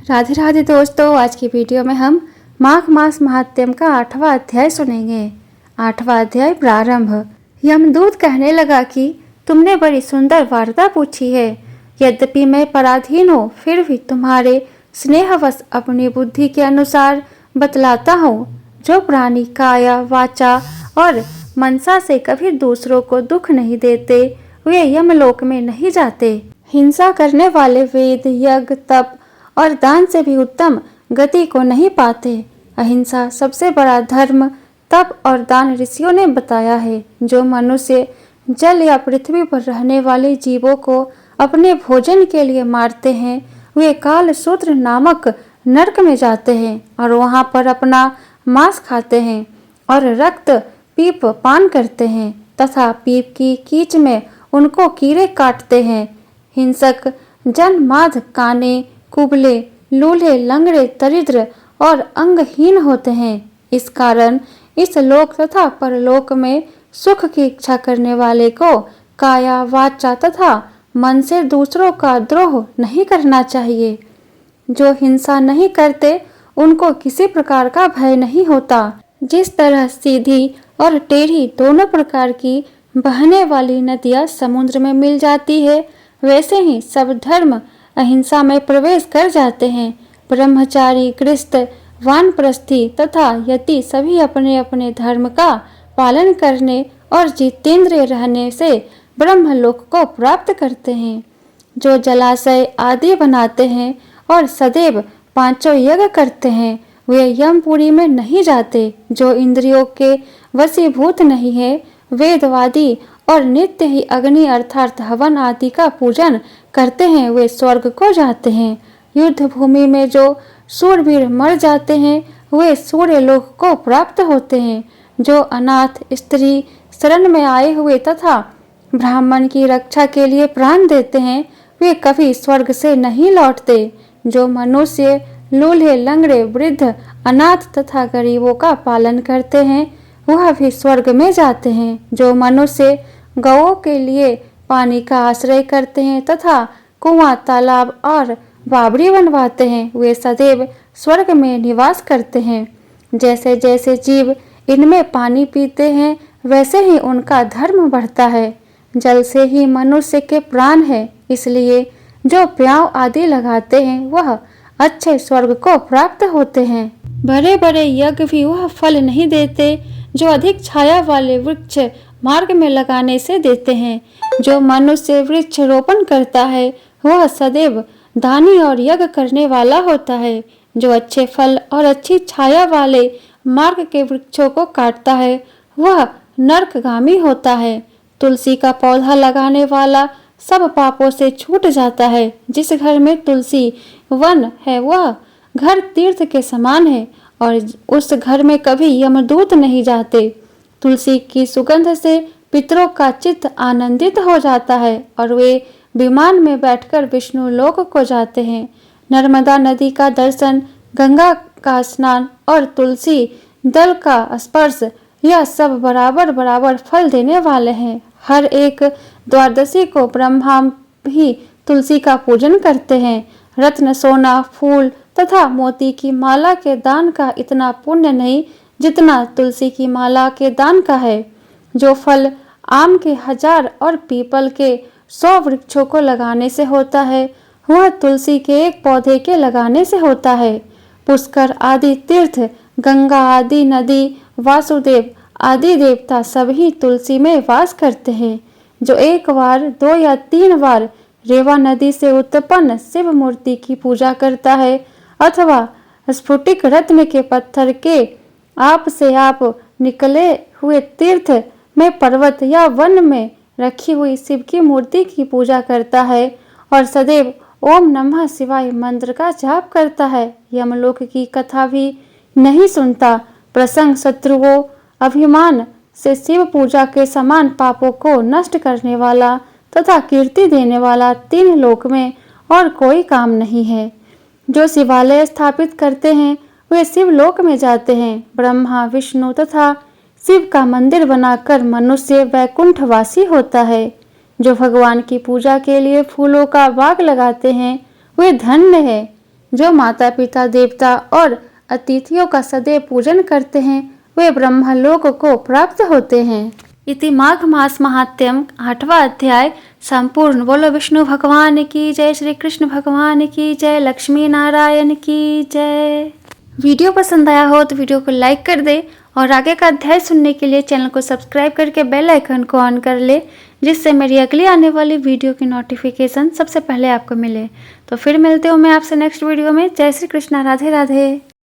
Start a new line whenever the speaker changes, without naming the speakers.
राधे राधे दोस्तों, आज की वीडियो में हम माघ मास महात्म्य का 8वां अध्याय सुनेंगे। 8वां अध्याय प्रारंभ। यमदूत कहने लगा कि तुमने बड़ी सुंदर वार्ता पूछी है। यद्यपि मैं पराधीन हूँ, फिर भी तुम्हारे स्नेहवश अपनी बुद्धि के अनुसार बतलाता हूँ। जो प्राणी काया, वाचा और मनसा से कभी दूसरों को दुख नहीं देते, वे यमलोक में नहीं जाते। हिंसा करने वाले वेद, यज्ञ, तप और दान से भी उत्तम गति को नहीं पाते। अहिंसा सबसे बड़ा धर्म, तप और दान ऋषियों ने बताया है। जो मनुष्य जल या पृथ्वी पर रहने वाले जीवों को अपने भोजन के लिए मारते हैं, वे कालसूत्र नामक नरक में जाते हैं और वहां पर अपना मांस खाते हैं और रक्त पीप पान करते हैं तथा पीप की कीच में उनको कीड़े काटते हैं। हिंसक जन माध, काने, कुबले, लूल्हे, लंगड़े, दरिद्र और अंगहीन होते हैं। इस कारण इस लोक तथा परलोक में सुख की इच्छा करने वाले को काया, वाचा तथा मन से दूसरों का द्रोह नहीं करना चाहिए। जो हिंसा नहीं करते, उनको किसी प्रकार का भय नहीं होता। जिस तरह सीधी और टेढ़ी दोनों प्रकार की बहने वाली नदियां समुद्र में मिल जाती है, वैसे ही सब धर्म अहिंसा में प्रवेश कर जाते हैं। ब्रह्मचारी, गृहस्थ, वानप्रस्थी तथा यति सभी अपने अपने धर्म का पालन करने और जितेंद्रिय रहने से ब्रह्मलोक को प्राप्त करते हैं। जो जलाशय आदि बनाते हैं और सदैव पांचों यज्ञ करते हैं, वे यमपुरी में नहीं जाते। जो इंद्रियों के वशीभूत नहीं है, वेदवादी और नित्य ही अग्नि अर्थात हवन आदि का पूजन करते हैं, वे स्वर्ग को जाते हैं। युद्ध भूमि में जो शूरवीर मर जाते हैं, वे सूर्य लोक को प्राप्त होते हैं। जो अनाथ स्त्री, शरण में आए हुए तथा ब्राह्मण की रक्षा के लिए प्राण देते हैं, वे कभी स्वर्ग से नहीं लौटते। जो मनुष्य लूल्हे, लंगड़े, वृद्ध, अनाथ तथा गरीबों का पालन करते हैं, वह भी स्वर्ग में जाते हैं। जो मनुष्य गौओं के लिए पानी का आश्रय करते हैं तथा कुआं, तालाब और बावड़ी बनवाते हैं, वे सदैव स्वर्ग में निवास करते हैं। जैसे जैसे जीव इनमें पानी पीते हैं, वैसे ही उनका धर्म बढ़ता है। जल से ही मनुष्य के प्राण है, इसलिए जो प्याव आदि लगाते हैं, वह अच्छे स्वर्ग को प्राप्त होते हैं। बड़े बड़े यज्ञ भी वह फल नहीं देते जो अधिक छाया वाले वृक्ष मार्ग में लगाने से देते हैं। जो मनुष्य वृक्ष रोपण करता है, वह सदैव दानी और यज्ञ करने वाला होता है। जो अच्छे फल और अच्छी छाया वाले मार्ग के वृक्षों को काटता है, वह नरकगामी होता है। तुलसी का पौधा लगाने वाला सब पापों से छूट जाता है। जिस घर में तुलसी वन है, वह घर तीर्थ के समान है और उस घर में कभी यमदूत नहीं जाते। तुलसी की सुगंध से पितरों का चित्त आनंदित हो जाता है और वे विमान में बैठकर विष्णु लोक को जाते हैं। नर्मदा नदी का दर्शन, गंगा का स्नान और तुलसी दल का स्पर्श, यह सब बराबर बराबर फल देने वाले हैं। हर एक द्वादशी को ब्रह्मा भी तुलसी का पूजन करते हैं। रत्न, सोना, फूल तथा मोती की माला के दान का इतना पुण्य नहीं जितना तुलसी की माला के दान का है। जो फल आम के 1000 और पीपल के 100 वृक्षों को लगाने से होता है, वह तुलसी के एक पौधे के लगाने से होता है। पुष्कर आदि तीर्थ, गंगा आदि नदी, वासुदेव आदि देवता सभी तुलसी में वास करते हैं। जो एक बार, 2 या 3 बार रेवा नदी से उत्पन्न शिव मूर्ति की पूजा करता है अथवा स्फुटिक रत्न के पत्थर के आप से आप निकले हुए तीर्थ में, पर्वत या वन में रखी हुई शिव की मूर्ति की पूजा करता है और सदैव ओम नमः शिवाय मंत्र का जाप करता है, यमलोक की कथा भी नहीं सुनता। प्रसंग, शत्रुओं, अभिमान से शिव पूजा के समान पापों को नष्ट करने वाला तथा कीर्ति देने वाला 3 लोक में और कोई काम नहीं है। जो शिवालय स्थापित करते हैं, वे शिव लोक में जाते हैं। ब्रह्मा, विष्णु तथा शिव का मंदिर बनाकर मनुष्य वैकुंठवासी होता है। जो भगवान की पूजा के लिए फूलों का बाग लगाते हैं, वे धन्य है। जो माता पिता देवता और अतिथियों का सदैव पूजन करते हैं वे ब्रह्मलोक को प्राप्त होते हैं। इति माघ मास महात्म्यम 8वां अध्याय संपूर्ण। बोलो विष्णु भगवान की जय, श्री कृष्ण भगवान की जय, लक्ष्मी नारायण की जय। वीडियो पसंद आया हो तो वीडियो को लाइक कर दे और आगे का अध्याय सुनने के लिए चैनल को सब्सक्राइब करके बेल आइकन को ऑन कर ले, जिससे मेरी अगली आने वाली वीडियो की नोटिफिकेशन सबसे पहले आपको मिले। तो फिर मिलते हूँ मैं आपसे नेक्स्ट वीडियो में। जय श्री कृष्णा, राधे राधे।